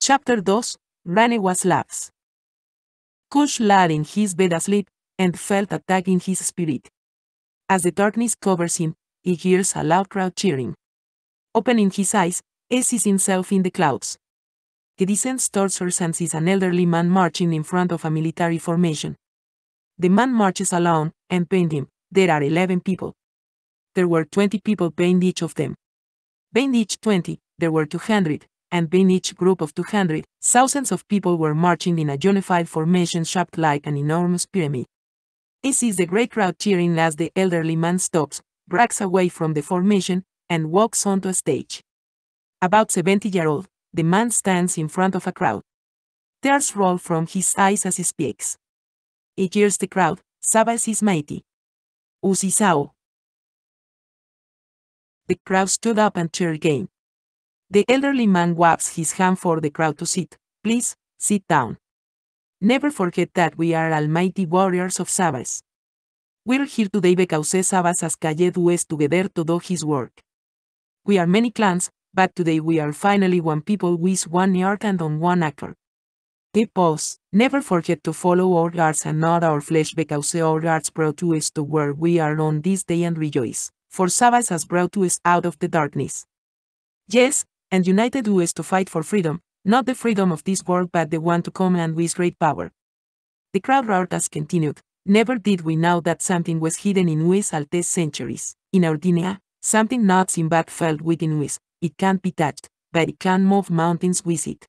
Chapter 2, Rane was laughs. Cush lay in his bed asleep, and felt a tug in his spirit. As the darkness covers him, he hears a loud crowd cheering. Opening his eyes, he sees himself in the clouds. He descends towards her and sees an elderly man marching in front of a military formation. The man marches alone, and behind him, there are 11 people. There were 20 people behind each of them. Behind each 20, there were 200, and behind each group of 200, thousands of people were marching in a unified formation shaped like an enormous pyramid. He sees the great crowd cheering as the elderly man stops, breaks away from the formation, and walks onto a stage. About 70-year-old, the man stands in front of a crowd. Tears roll from his eyes as he speaks. He hears the crowd, Sabas is mighty. Usisao. The crowd stood up and cheered again. The elderly man waves his hand for the crowd to sit. Please, sit down. Never forget that we are almighty warriors of Sabas. We're here today because Sabas has called us together to do his work. We are many clans, but today we are finally one people with one heart and on one accord. Pause. Never forget to follow our hearts and not our flesh because our hearts brought us to where we are on this day and rejoice, for Sabas has brought us out of the darkness. Yes, and united us to fight for freedom, not the freedom of this world but the one to come and with great power. The crowd roared as continued. Never did we know that something was hidden in us all these centuries. In our DNA, something not seen but felt within us. It can't be touched, but it can move mountains with it.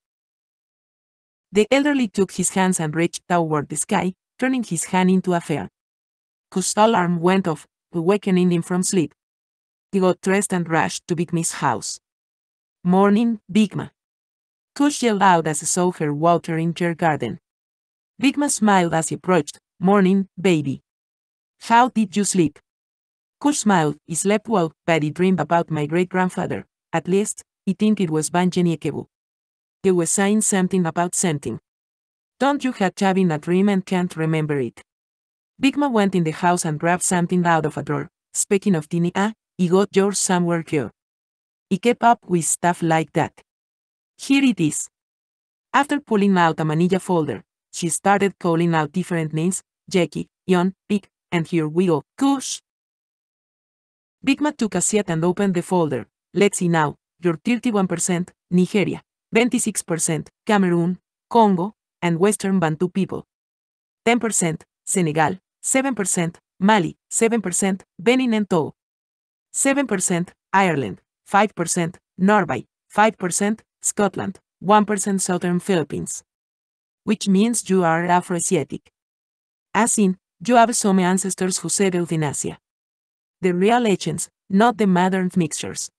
The elderly took his hands and reached toward the sky, turning his hand into a fire. Cush's alarm went off, awakening him from sleep. He got dressed and rushed to Bigma's house. Morning, Bigma. Cush yelled out as he saw her watering her garden. Bigma smiled as he approached. Morning, baby. How did you sleep? Cush smiled. He slept well, but he dreamed about my great-grandfather. At least, he think it was Wanyenyekevu. He was saying something about something. Don't you have having a dream and can't remember it? Bigma went in the house and grabbed something out of a drawer. Speaking of DNA, he got yours somewhere here. He kept up with stuff like that. Here it is. After pulling out a manila folder, she started calling out different names, Jackie, Yon, Big, and here we go, Cush. Bigma took a seat and opened the folder. Let's see now, you're 31%, Nigeria, 26%, Cameroon, Congo, and Western Bantu people. 10%, Senegal, 7%, Mali, 7%, Benin and Togo. 7%, Ireland, 5%, Norway, 5%, Scotland, 1% Southern Philippines. Which means you are Afroasiatic. As in, you have some ancestors who settled in Asia. The real legends, not the modern mixtures.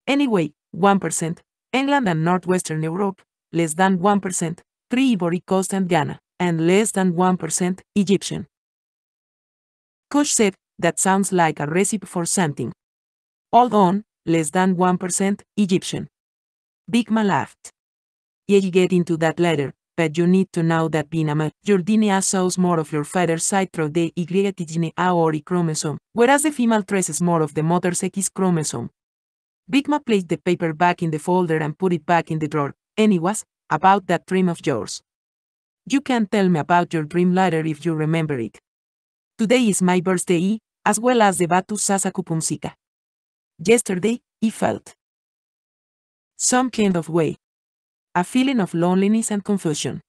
Anyway, 1%, England and Northwestern Europe, less than 1%, 3 Ivory Coast and Ghana, and less than 1%, Egyptian. Cush said, that sounds like a recipe for something. Hold on, less than 1%, Egyptian. Bigma laughed. Yeah, you get into that later, but you need to know that Binama, your DNA shows more of your father's side through the Y or Y chromosome, whereas the female traces more of the mother's X chromosome. Bigma placed the paper back in the folder and put it back in the drawer. Anyways, about that dream of yours. You can tell me about your dream later if you remember it. Today is my birthday, as well as the Batu Sasa Kupumsika. Yesterday, I felt some kind of way. A feeling of loneliness and confusion.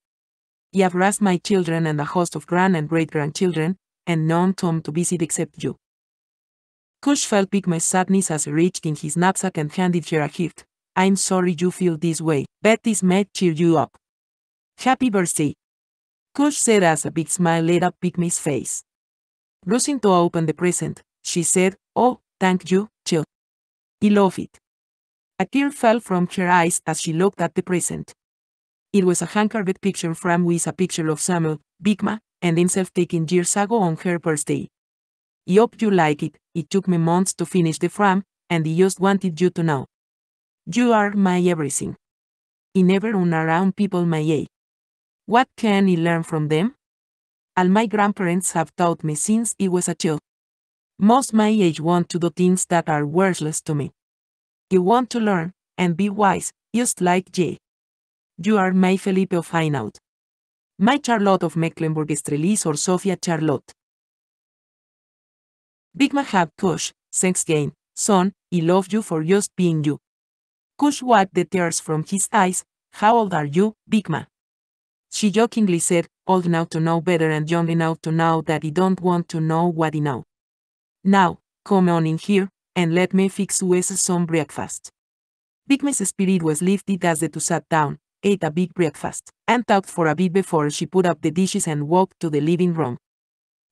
I have raised my children and a host of grand and great-grandchildren, and none come to visit except you. Cush felt Bigma's sadness as he reached in his knapsack and handed her a gift. I'm sorry you feel this way, but this might cheer you up. Happy birthday. Cush said as a big smile lit up Bigma's face. Rushing to open the present, she said, oh, thank you, chill. I love it. A tear fell from her eyes as she looked at the present. It was a hand-carved picture frame with a picture of Samuel, Bigma, and himself taken years ago on her birthday. I hope you like it. It took me months to finish the frame, and I just wanted you to know. You are my everything. I never run around people my age. What can I learn from them? All my grandparents have taught me since I was a child. Most my age want to do things that are worthless to me. You want to learn, and be wise, just like ye. You are my Felipe of Hainaut. My Charlotte of Mecklenburg-Strelitz or Sophia Charlotte. Bigma had Cush, thanks again, son, I love you for just being you. Cush wiped the tears from his eyes. How old are you, Bigma? She jokingly said, old enough to know better and young enough to know that I don't want to know what I know. Now, come on in here, and let me fix us some breakfast. Bigma's spirit was lifted as the two sat down, ate a big breakfast, and talked for a bit before she put up the dishes and walked to the living room.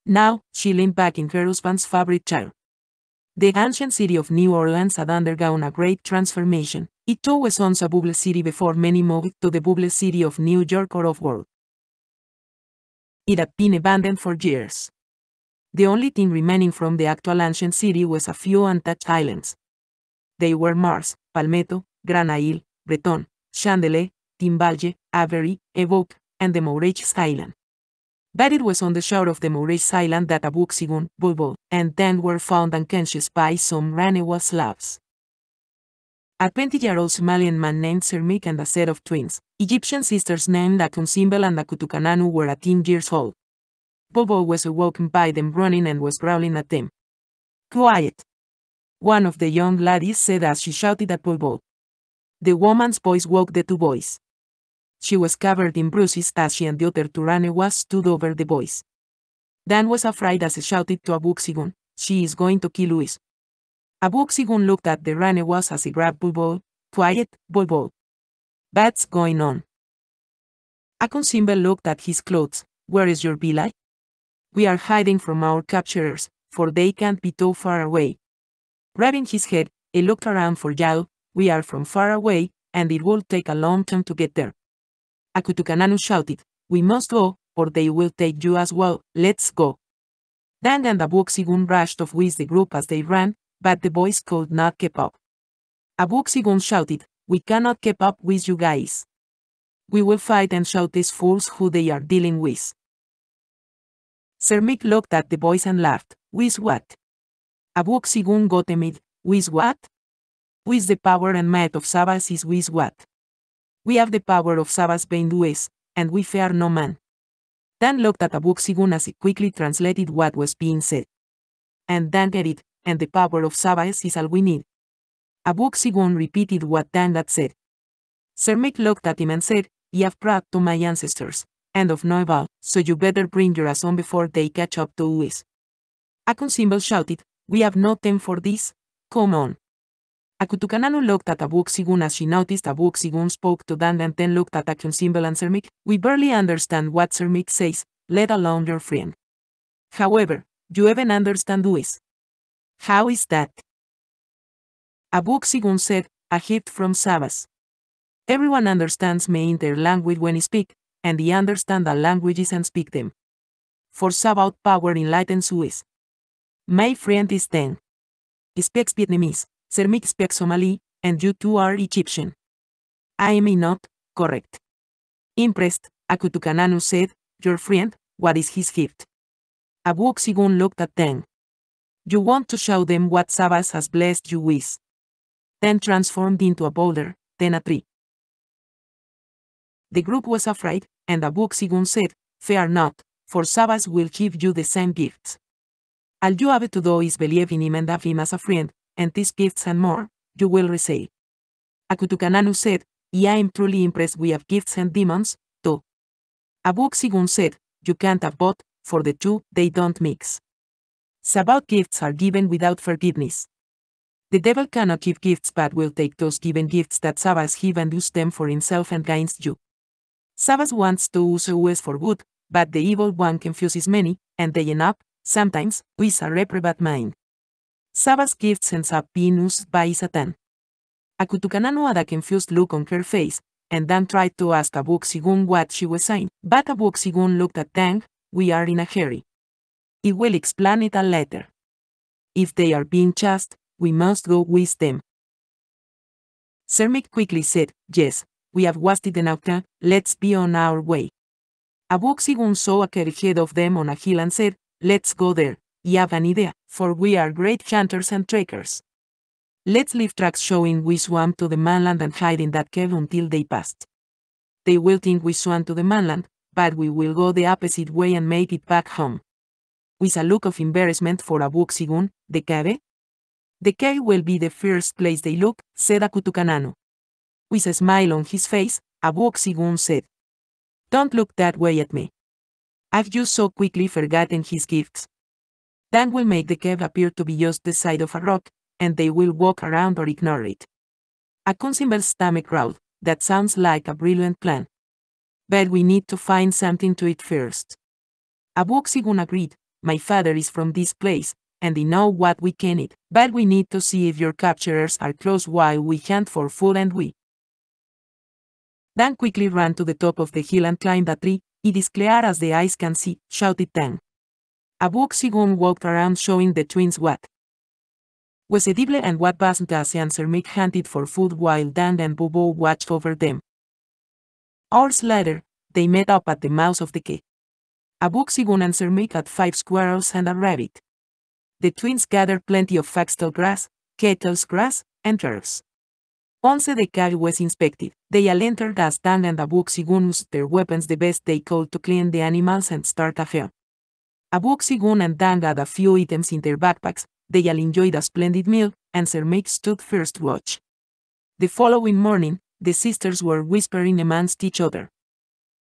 Now, she leaned back in her husband's favorite chair. The ancient city of New Orleans had undergone a great transformation. It too was once a bubble city before many moved to the bubble city of New York or of world. It had been abandoned for years. The only thing remaining from the actual ancient city was a few untouched islands. They were Mars, Palmetto, Grand Isle, Breton, Chandelier, Timbalje, Avery, Evoque, and the Mauritius Island. But it was on the shore of the Mauritius Island that Abooksigun, Bulbul, and Dung were found unconscious by some Ranewa Slavs. A 20-year-old Somalian man named Sermik and a set of twins, Egyptian sisters named AkunSimBel and Akutukananu were 18 years old. Bulbul was awoken by them running and was growling at them. Quiet! One of the young ladies said as she shouted at Bulbul. The woman's voice woke the two boys. She was covered in bruises as she and the other two Ranewas stood over the boys. Dan was afraid as he shouted to Abooksigun, she is going to kill Luis. Abooksigun looked at the Ranewas as he grabbed Bulbul. Quiet, Bulbul. What's going on? AkunSimBel looked at his clothes. Where is your village? We are hiding from our capturers, for they can't be too far away. Rubbing his head, he looked around for Yao. We are from far away, and it will take a long time to get there. Akutukananu shouted, we must go, or they will take you as well, let's go. Dung and Abooksigun rushed off with the group as they ran, but the boys could not keep up. Abooksigun shouted, we cannot keep up with you guys. We will fight and show these fools who they are dealing with. Sermik looked at the boys and laughed, with what? Abooksigun got amid, with what? With the power and might of Sabas is with what? We have the power of Sabas Bendues, and we fear no man. Dan looked at Abooksigun as he quickly translated what was being said. And Dan get it, and the power of Sabas is all we need. Abooksigun repeated what Dan had said. Sermik looked at him and said, I have prayed to my ancestors, and of no avail, so you better bring your ass on before they catch up to us. AkunSimBel shouted, we have no time for this, come on. Akutukananu looked at Abooksigun as she noticed Abooksigun spoke to Dan and then looked at AkunSimBel and Sermik. We barely understand what Sermik says, let alone your friend. However, you even understand us. How is that? Abooksigun said, a gift from Sabas. Everyone understands me in their language when I speak, and I understand the languages and speak them. For Sabaoth power enlightens us. My friend is Dung. He speaks Vietnamese. Sermik speaks Somali, and you two are Egyptian. I am not, correct. Impressed, Akutukananu said, your friend, what is his gift? Abooksigun looked at Dung. You want to show them what Sabas has blessed you with. Then transformed into a boulder, then a tree. The group was afraid, and Abooksigun said, fear not, for Sabas will give you the same gifts. All you have to do is believe in him and have him as a friend, and these gifts and more, you will receive. Akutukananu said, I am truly impressed we have gifts and demons, too. Abooksigun said, you can't have both, for the two, they don't mix. Sabaoth gifts are given without forgiveness. The devil cannot give gifts but will take those given gifts that Sabas give and use them for himself and against you. Sabas wants to use us for good, but the evil one confuses many, and they end up, sometimes, with a reprobate mind. Sabas gifts ends up being used by Satan. Akutukananu had a confused look on her face, and Dan tried to ask Abooksigun what she was saying, but Abooksigun looked at Dung, we are in a hurry. I will explain it later. If they are being chased, we must go with them. Sermik quickly said, yes, we have wasted enough time, let's be on our way. Abooksigun saw a car ahead of them on a hill and said, let's go there. I have an idea, for we are great hunters and trackers. Let's leave tracks showing we swam to the mainland and hide in that cave until they passed. they will think we swam to the mainland, but we will go the opposite way and make it back home. With a look of embarrassment for Abooksigun, the cave? The cave will be the first place they look, said Akutukananu. With a smile on his face, Abooksigun said, "Don't look that way at me. I've just so quickly forgotten his gifts. That will make the cave appear to be just the side of a rock, and they will walk around or ignore it." AkunSimBel's stomach growled. "That sounds like a brilliant plan. But we need to find something to eat first." Abooksigun agreed. "My father is from this place, and they know what we can eat, but we need to see if your capturers are close while we hunt for food and we." Dan quickly ran to the top of the hill and climbed a tree. "It is clear as the eyes can see," shouted Dan. Abooksigun walked around showing the twins what was edible and what wasn't, as and Sermik hunted for food while Dan and Bobo watched over them. Hours later, they met up at the mouth of the cave. Abooksigun and Sermik had 5 squirrels and a rabbit. The twins gathered plenty of foxtail grass, kettle's grass, and herbs. Once the cave was inspected, they all entered as Dan and Abooksigun used their weapons the best they could to clean the animals and start a fire. Abooksigun and Dan had a few items in their backpacks. They all enjoyed a splendid meal, and Sermik stood first watch. The following morning, the sisters were whispering amongst each other.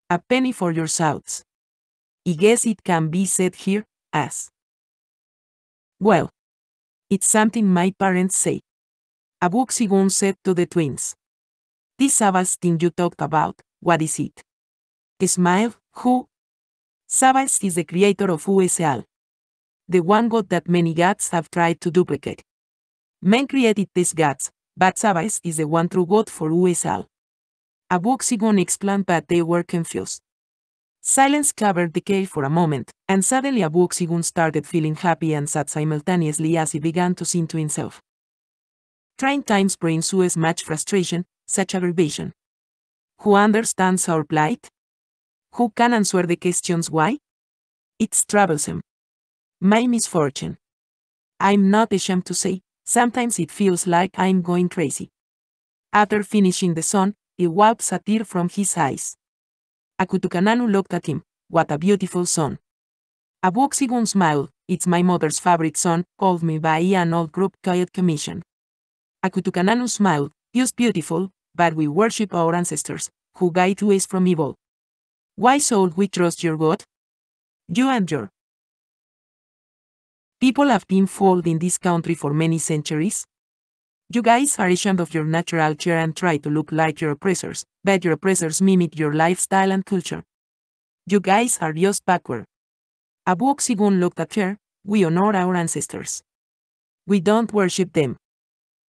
"A penny for your salts. I guess it can be said here, as well. It's something my parents say." Abooksigun said to the twins. "This Sabbath thing you talked about, what is it?" Smile, who? Sabbath is the creator of USL. The one god that many gods have tried to duplicate. Men created these gods, but Sabbath is the one true god for USL. Abooksigun explained, but they were confused. Silence covered the cave for a moment, and suddenly Abooksigun started feeling happy and sad simultaneously as he began to sing to himself. Trying times bring so much frustration, such aggravation. Who understands our plight? Who can answer the questions why? It's troublesome. My misfortune. I'm not ashamed to say, sometimes it feels like I'm going crazy." After finishing the song, he wiped a tear from his eyes. Akutukananu looked at him. "What a beautiful song." Abooksigun smiled. "It's my mother's favorite song, called me by an old group quiet commission." Akutukananu smiled. "Just beautiful, but we worship our ancestors, who guide us from evil. Why should we trust your God? You and your people have been fooled in this country for many centuries. You guys are ashamed of your natural chair and try to look like your oppressors, but your oppressors mimic your lifestyle and culture. You guys are just backward." Abooksigun looked at her. "We honor our ancestors. We don't worship them.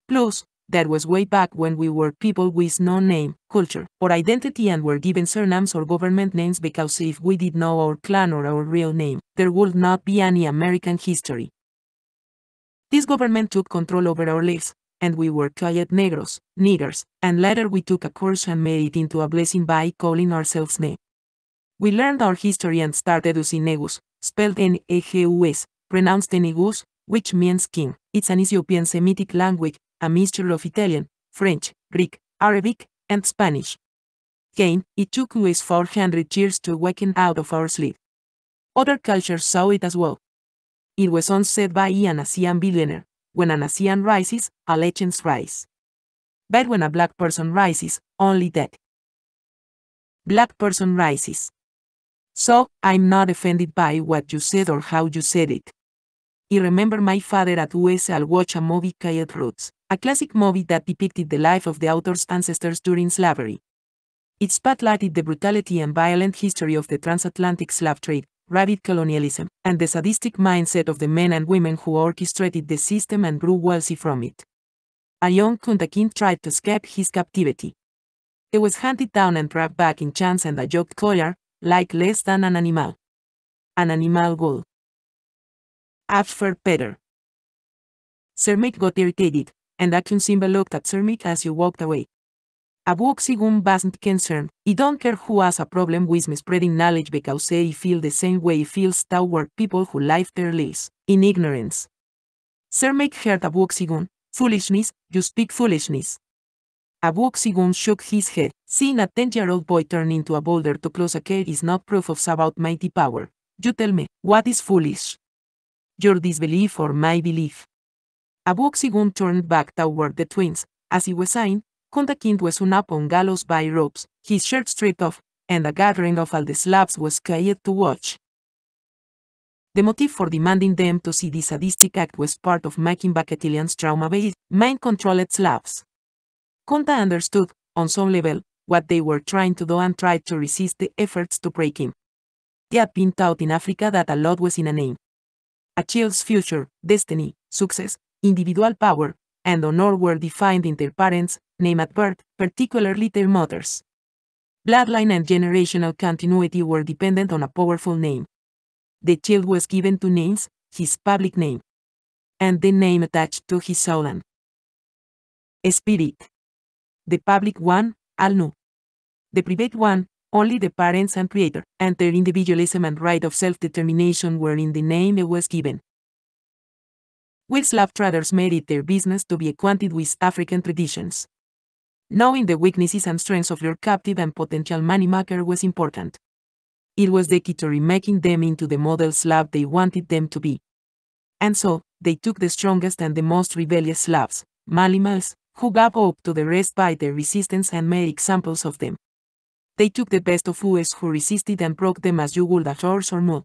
Plus, that was way back when we were people with no name, culture, or identity and were given surnames or government names, because if we did know our clan or our real name, there would not be any American history. This government took control over our lives, and we were quiet negros, niggers, and later we took a curse and made it into a blessing by calling ourselves Ne. We learned our history and started using Negus, spelled Negus, pronounced Negus, which means king. It's an Ethiopian Semitic language, a mixture of Italian, French, Greek, Arabic, and Spanish. Again, it took us 400 years to awaken out of our sleep. Other cultures saw it as well. It was once said by an Asian billionaire, when an Asian rises, all legends rise. But when a black person rises, only that black person rises. So, I'm not offended by what you said or how you said it. I remember my father at USL watch a movie called Roots, a classic movie that depicted the life of the author's ancestors during slavery. It spotlighted the brutality and violent history of the transatlantic slave trade, rabid colonialism, and the sadistic mindset of the men and women who orchestrated the system and grew wealthy from it. A young Kuntakin tried to escape his captivity. He was hunted down and dragged back in chains and a yoked collar, like less than an animal. An animal would have fared better. Sermik got irritated, and AkunSimBel looked at Sermik as he walked away. Abooksigun wasn't concerned. "I don't care who has a problem with me spreading knowledge because they feel the same way he feels toward people who live their lives in ignorance." Sermik heard Abooksigun. "Foolishness, you speak foolishness. Abooksigun shook his head. Seeing a 10-year-old boy turn into a boulder to close a cave is not proof of Sabaoth mighty power. You tell me, what is foolish? Your disbelief or my belief? Abooksigun turned back toward the twins. As he was saying, Kuntakind was hung up on gallows by ropes, his shirt stripped off, and a gathering of all the Slavs was quiet to watch. The motive for demanding them to see this sadistic act was part of making Bakatilians trauma-based, mind-controlled Slavs. Kunta understood, on some level, what they were trying to do and tried to resist the efforts to break him. He had been taught in Africa that a lot was in a name. A child's future, destiny, success, individual power, and honor were defined in their parents' name at birth, particularly their mothers. Bloodline and generational continuity were dependent on a powerful name. The child was given two names, his public name, and the name attached to his soul. Spirit. The public one, Al-Nu. The private one, only the parents and creator, and their individualism and right of self-determination were in the name it was given. We Slav traders made it their business to be acquainted with African traditions. Knowing the weaknesses and strengths of your captive and potential moneymaker was important. It was the key to remaking them into the model Slav they wanted them to be. And so, they took the strongest and the most rebellious Slavs, Malimals, who gave up to the rest by their resistance and made examples of them. They took the best of us who resisted and broke them as you would a horse or mule.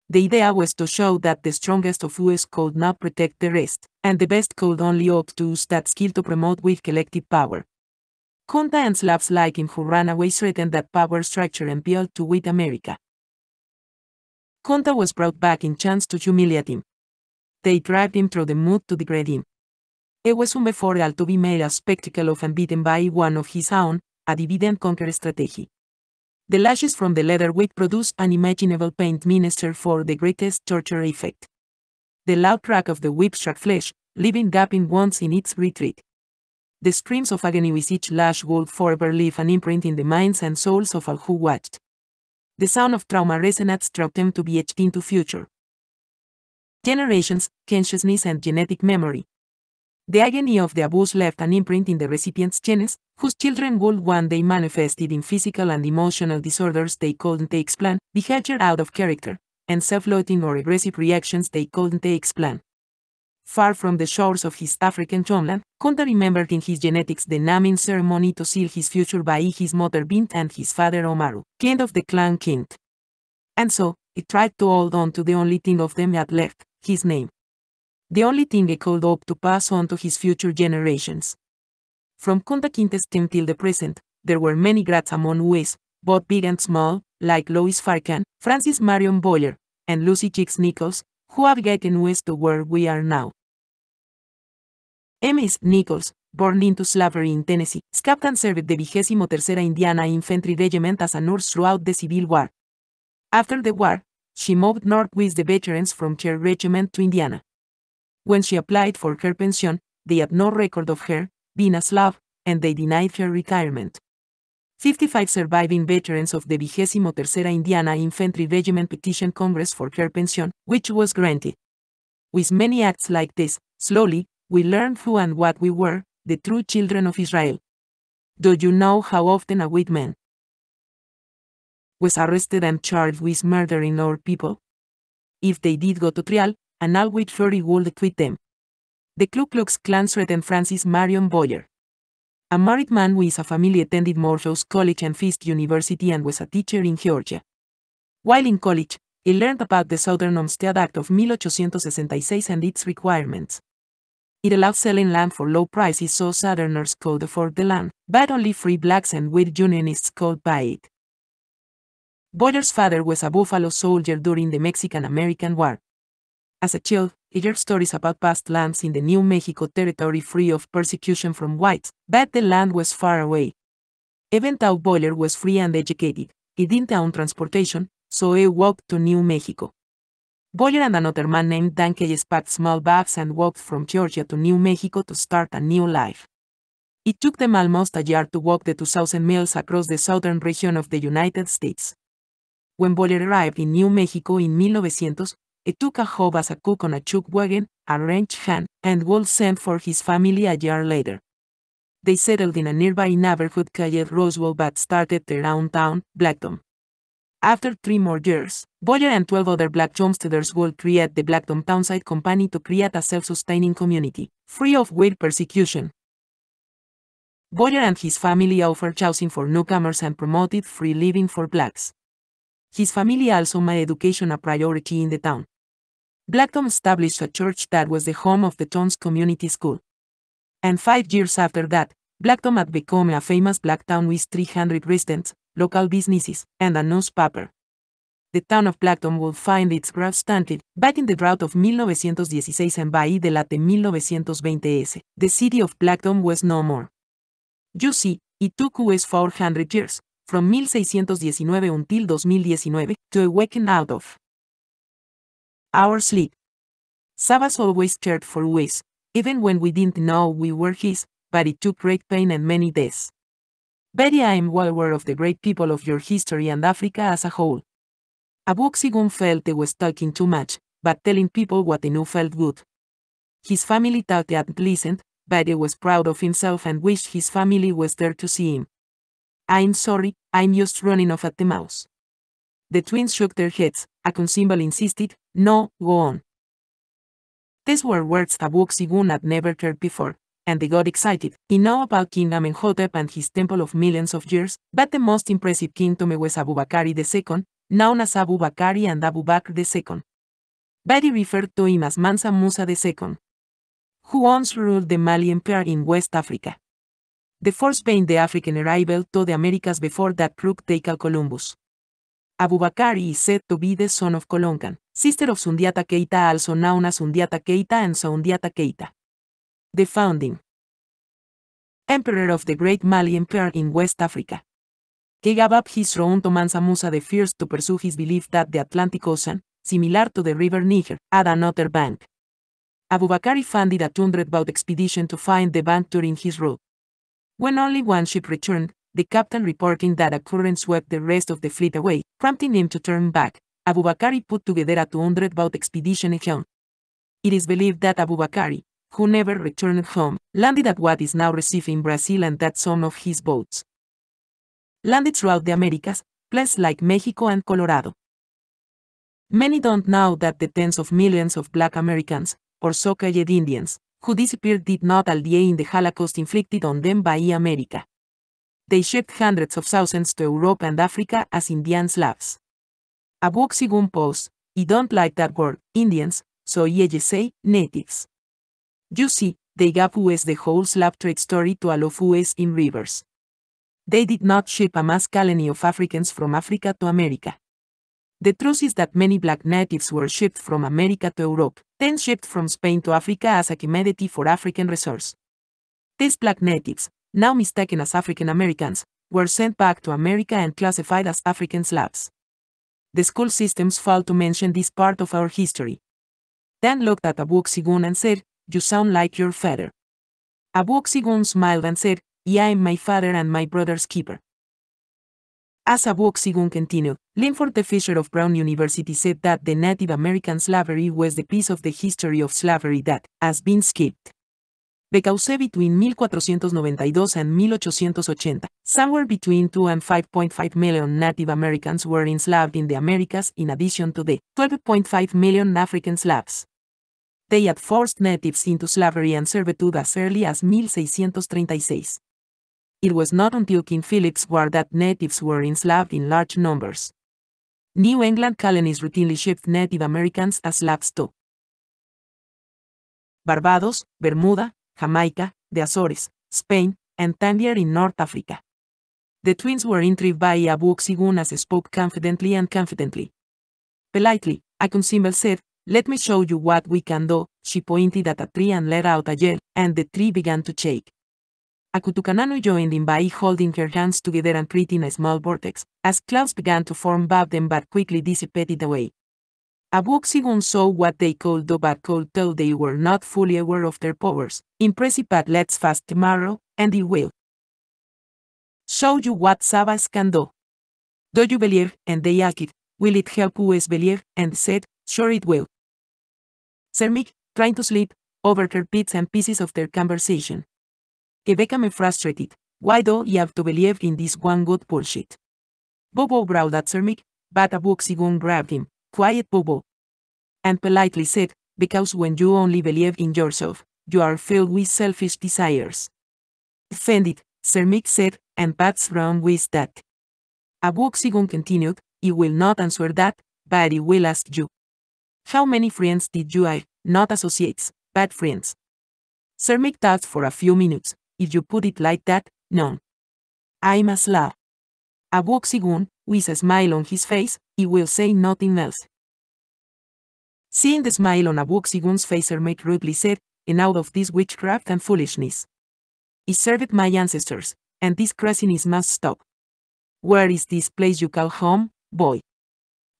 The idea was to show that the strongest of us could not protect the rest, and the best could only opt to use that skill to promote with collective power. Kunta and Slavs like him who ran away threatened that power structure and built to win America. Kunta was brought back in chance to humiliate him. They dragged him through the mud to degrade him. It was soon before all to be made a spectacle of and beaten by one of his own, a divide and conquer strategy. The lashes from the leather whip produced unimaginable pain ministered for the greatest torture effect. The loud crack of the whip struck flesh, leaving gaping wounds in its retreat. The screams of agony with each lash would forever leave an imprint in the minds and souls of all who watched. The sound of trauma resonates throughout them to be etched into future generations, consciousness and genetic memory. The agony of the abuse left an imprint in the recipient's genes, whose children would one day manifested in physical and emotional disorders they couldn't explain, behavior out of character, and self-loathing or aggressive reactions they couldn't explain. Far from the shores of his African homeland, Kunta remembered in his genetics the naming ceremony to seal his future by his mother Bint and his father Omaru, king of the clan Kind. And so, he tried to hold on to the only thing of them had left, his name. The only thing he could hope to pass on to his future generations. From Kunta Kinte's time till the present, there were many grads among us, both big and small, like Lois Farquhar, Francis Marion Boyer, and Lucy Chicks Nichols, who have gotten us to where we are now. M.S. Nichols, born into slavery in Tennessee, escaped and served the 23rd Indiana Infantry Regiment as a nurse throughout the Civil War. After the war, she moved north with the veterans from her regiment to Indiana. When she applied for her pension, they had no record of her being a Slav, and they denied her retirement. 55 surviving veterans of the 23rd Indiana Infantry Regiment petitioned Congress for her pension, which was granted. With many acts like this, slowly, we learned who and what we were, the true children of Israel. Do you know how often a white man was arrested and charged with murdering our people? If they did go to trial, an all-white jury would acquit them. The Ku Klux Klan threatened Francis Marion Boyer. A married man with a family attended Morehouse College and Fisk University and was a teacher in Georgia. While in college, he learned about the Southern Homestead Act of 1866 and its requirements. It allowed selling land for low prices so Southerners could afford the land, but only free blacks and white Unionists could buy it. Boyer's father was a Buffalo soldier during the Mexican-American War. As a child, he heard stories about past lands in the New Mexico territory free of persecution from whites, but the land was far away. Even though Boyer was free and educated, he didn't own transportation, so he walked to New Mexico. Boyer and another man named Dan Keyes packed small bags and walked from Georgia to New Mexico to start a new life. It took them almost a year to walk the 2,000 miles across the southern region of the United States. When Boyer arrived in New Mexico in 1900, he took a job as a cook on a chuck wagon, a ranch hand, and was sent for his family a year later. they settled in a nearby neighborhood called Roswell but started their own town, Blackton. After 3 more years, Boyer and 12 other black homesteaders would create the Blackton Townsite Company to create a self-sustaining community, free of weird persecution. Boyer and his family offered housing for newcomers and promoted free living for blacks. His family also made education a priority in the town. Blackton established a church that was the home of the town's community school. And 5 years after that, Blackton had become a famous black town with 300 residents, local businesses, and a newspaper. The town of Blackton would find its growth stunted back in the drought of 1916 and by the late 1920s, the city of Blackton was no more. You see, it took us 400 years, from 1619 until 2019, to awaken out of our sleep. Sabbath always cared for us, even when we didn't know we were his, but it took great pain and many deaths. Betty, I am well aware of the great people of your history and Africa as a whole. Abooksigun felt they was talking too much, but telling people what he knew felt good. His family thought that pleasant, but he was proud of himself and wished his family was there to see him. I'm sorry, I'm just running off at the mouth. The twins shook their heads. AkunSimBel insisted, no, go on. These were words Abooksigun had never heard before, and they got excited. He knew about King Amenhotep and his temple of millions of years, but the most impressive kingdom was Abubakar II, known as Abu Bakr and Abu Bakr II. Betty referred to him as Mansa Musa II, who once ruled the Mali Empire in West Africa. The first being the African arrival to the Americas before that crook they call Columbus. Abu Bakr is said to be the son of Kolonkan, sister of Sundiata Keita, also known as Sundiata Keita and Soundiata Keita, the founding emperor of the Great Mali Empire in West Africa. He gave up his throne to Mansa Musa I to pursue his belief that the Atlantic Ocean, similar to the river Niger, had another bank. Abu Bakr funded a 200-boat expedition to find the bank during his route. When only one ship returned, the captain reporting that a current swept the rest of the fleet away, prompting him to turn back, Abu Bakr put together a 200-boat expedition again. It is believed that Abu Bakr, who never returned home, landed at what is now Recife in Brazil and that some of his boats landed throughout the Americas, places like Mexico and Colorado. Many don't know that the tens of millions of black Americans, or so-called Indians, who disappeared did not all die in the Holocaust inflicted on them by America. They shipped hundreds of thousands to Europe and Africa as Indian slaves. Abooksigun posed, I don't like that word, Indians, so I just say, natives. You see, they gave us the whole slave trade story to all of us in rivers. They did not ship a mass colony of Africans from Africa to America. The truth is that many black natives were shipped from America to Europe, then shipped from Spain to Africa as a commodity for African resource. These black natives, now mistaken as African Americans, were sent back to America and classified as African slaves. The school systems fail to mention this part of our history. Dan looked at Abooksigun and said, you sound like your father. Abooksigun smiled and said, I am my father and my brother's keeper. As Abooksigun continued, Linford the Fisher of Brown University said that the Native American slavery was the piece of the history of slavery that has been skipped. Because between 1492 and 1880, somewhere between 2 and 5.5 million Native Americans were enslaved in the Americas in addition to the 12.5 million African slaves. They had forced natives into slavery and servitude as early as 1636. It was not until King Philip's War that natives were enslaved in large numbers. New England colonies routinely shipped Native Americans as slaves to Barbados, Bermuda, Jamaica, the Azores, Spain, and Tangier in North Africa. The twins were intrigued by Abooksigun as he spoke confidently and confidently. Politely, AkunSimBel said, let me show you what we can do. She pointed at a tree and let out a yell, and the tree began to shake. Akutukananu joined in by holding her hands together and creating a small vortex, as clouds began to form above them but quickly dissipated away. Abooksigun saw what they could do but could tell they were not fully aware of their powers. Impressive, but let's fast tomorrow, and it will show you what Sabbath can do. Do you believe? And they asked, will it help us believe? And said, sure it will. Sermik, trying to sleep, overheard bits and pieces of their conversation. que became frustrated. Why do you have to believe in this one good bullshit? Bobo growled at Sir but Abooksigun grabbed him. Quiet, Bobo. And politely said, because when you only believe in yourself, you are filled with selfish desires. Offended, Sir said, and what's wrong with that? Abooksigun continued, I will not answer that, but I will ask you. How many friends did you have? Not associates, but friends. Sir thought for a few minutes. If you put it like that, none. I'm a slave. Abooksigun, with a smile on his face, he will say nothing else. Seeing the smile on Abooksigun's face, Sir rudely said, enough of this witchcraft and foolishness. I served my ancestors, and this craziness must stop. Where is this place you call home, boy?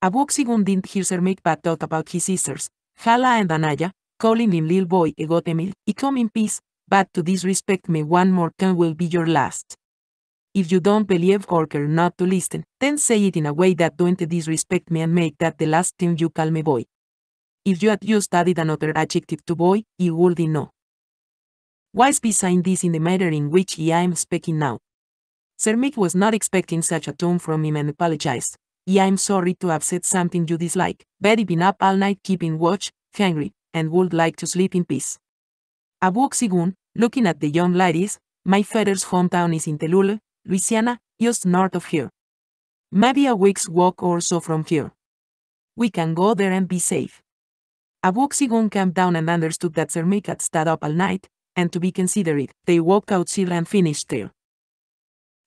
Abooksigun didn't hear Sir but thought about his sisters, Hala and Anaya, calling him little boy Egotemil, I come in peace, but to disrespect me one more time will be your last. If you don't believe or care not to listen, then say it in a way that don't disrespect me and make that the last time you call me boy. If you had just added another adjective to boy, you would know. What's beside this in the matter in which I am speaking now? Sir was not expecting such a tone from him and apologized. I am sorry to have said something you dislike, but I've been up all night keeping watch, hungry, and would like to sleep in peace. Abooksigun, looking at the young ladies, my father's hometown is in Telule, Louisiana, just north of here. Maybe a week's walk or so from here. We can go there and be safe. Abooksigun calmed down and understood that Sir had stayed up all night, and to be considerate, they walked outside and finished their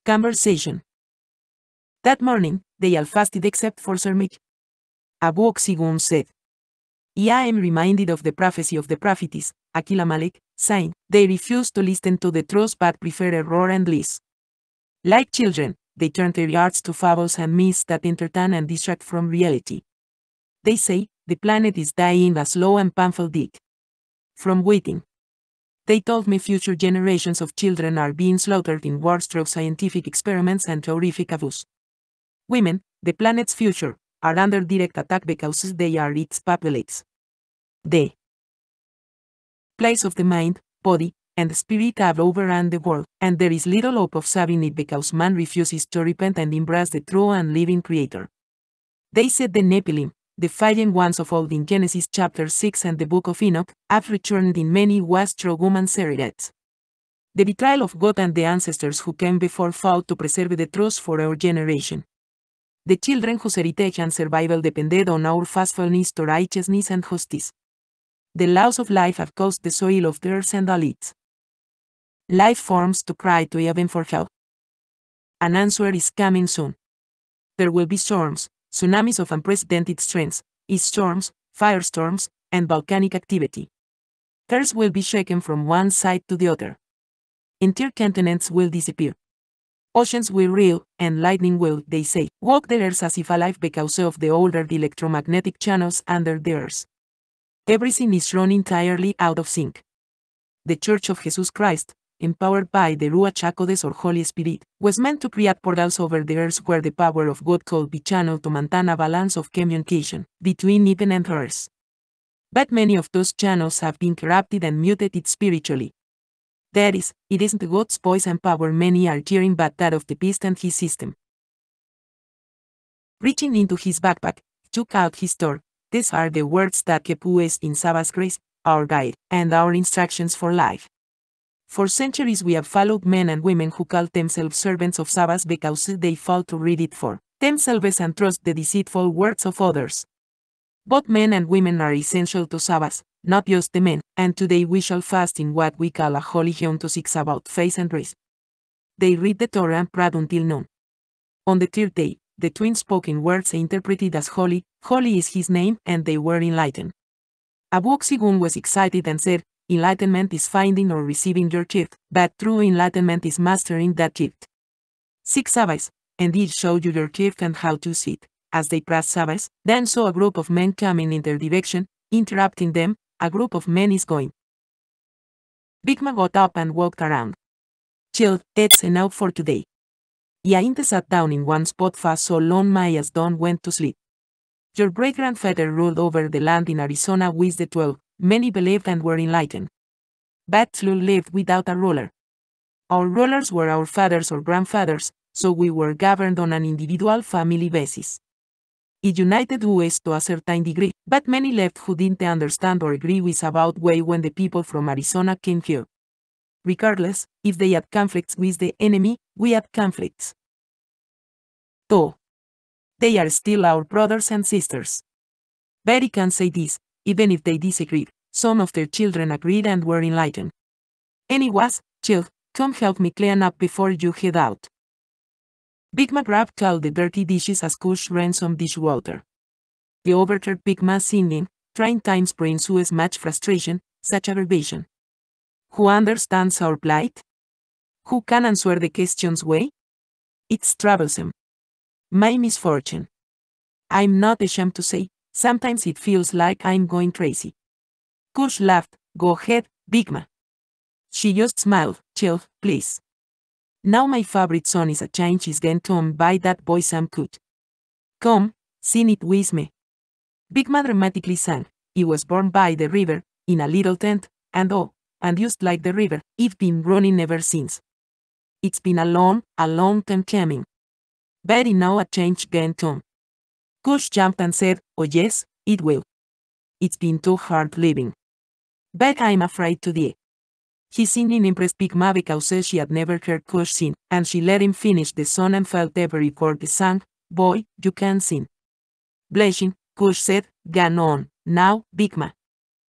conversation. That morning, they all fasted except for Sir Abooksigun said, I am reminded of the prophecy of the prophetess, Akilamalek, saying, they refuse to listen to the truth but prefer error and lies. Like children, they turn their hearts to fables and myths that entertain and distract from reality. They say, the planet is dying a slow and painful death. From waiting. They told me future generations of children are being slaughtered in wars through scientific experiments and horrific abuse. Women, the planet's future, are under direct attack because they are its populates. The place of the mind, body, and spirit have overrun the world, and there is little hope of saving it because man refuses to repent and embrace the true and living Creator. They said the Nephilim, the fallen ones of old in Genesis chapter 6 and the book of Enoch, have returned in many ways through human surrogates. The betrayal of God and the ancestors who came before fought to preserve the truth for our generation. The children whose heritage and survival depended on our faithfulness to righteousness and justice. The laws of life have caused the soil of the earth and all its life forms to cry to heaven for help. An answer is coming soon. There will be storms, tsunamis of unprecedented strength, ice storms, firestorms, and volcanic activity. Earth will be shaken from one side to the other. Entire continents will disappear. Oceans will reel, and lightning will, they say, walk the earth as if alive because of the altered electromagnetic channels under the earth. Everything is run entirely out of sync. The Church of Jesus Christ, empowered by the Ruach HaKodesh or Holy Spirit, was meant to create portals over the earth where the power of God could be channeled to maintain a balance of communication between heaven and earth. But many of those channels have been corrupted and mutated spiritually. That is, it isn't God's voice and power many are hearing but that of the beast and his system. Reaching into his backpack, he took out his Torah. These are the words that keep us in Sabbath's grace, our guide, and our instructions for life. For centuries we have followed men and women who call themselves servants of Sabbath because they fail to read it for themselves and trust the deceitful words of others. Both men and women are essential to Sabbath, not just the men, and today we shall fast in what we call a holy hymn to seek about faith and rest. They read the Torah and pray until noon. On the third day, the twin spoken words are interpreted as holy, holy is his name, and they were enlightened. Abooksigun was excited and said, enlightenment is finding or receiving your gift, but true enlightenment is mastering that gift. Seek Sabbath, and it show you your gift and how to see it. As they passed Sabbath, then saw a group of men coming in their direction, interrupting them. A group of men is going. Big Man got up and walked around. Chill, it's enough for today. Yainte sat down in one spot fast so long Maya's Don went to sleep. Your great-grandfather ruled over the land in Arizona with the 12, many believed and were enlightened. But Tlu lived without a ruler. Our rulers were our fathers or grandfathers, so we were governed on an individual family basis. It united us to a certain degree, but many left who didn't understand or agree with about way when the people from Arizona came here. Regardless, if they had conflicts with the enemy, we had conflicts too. They are still our brothers and sisters. Betty can say this, even if they disagreed, some of their children agreed and were enlightened. Anyways, child, come help me clean up before you head out. Big Ma grabbed all the dirty dishes as Cush ran some dishwater. The overheard Big Ma singing, trying times brings us much frustration, such aggravation. Who understands our plight? Who can answer the questions way? It's troublesome. My misfortune. I'm not ashamed to say, sometimes it feels like I'm going crazy. Cush laughed. Go ahead, Big Ma. She just smiled. Chill, please. Now my favorite song is a change is going to by that boy Sam Cooke. Come, sing it with me. Big Ma dramatically sang. He was born by the river, in a little tent, and just like the river, it's been running ever since. It's been a long time coming. Very now a change going to. Cush jumped and said, oh yes, it will. It's been too hard living. But I'm afraid to die. His singing impressed Big Ma because she had never heard Cush sing, and she let him finish the song and felt every word he sang. Boy, you can sing. Blushing, Cush said, go on, now, Big Ma.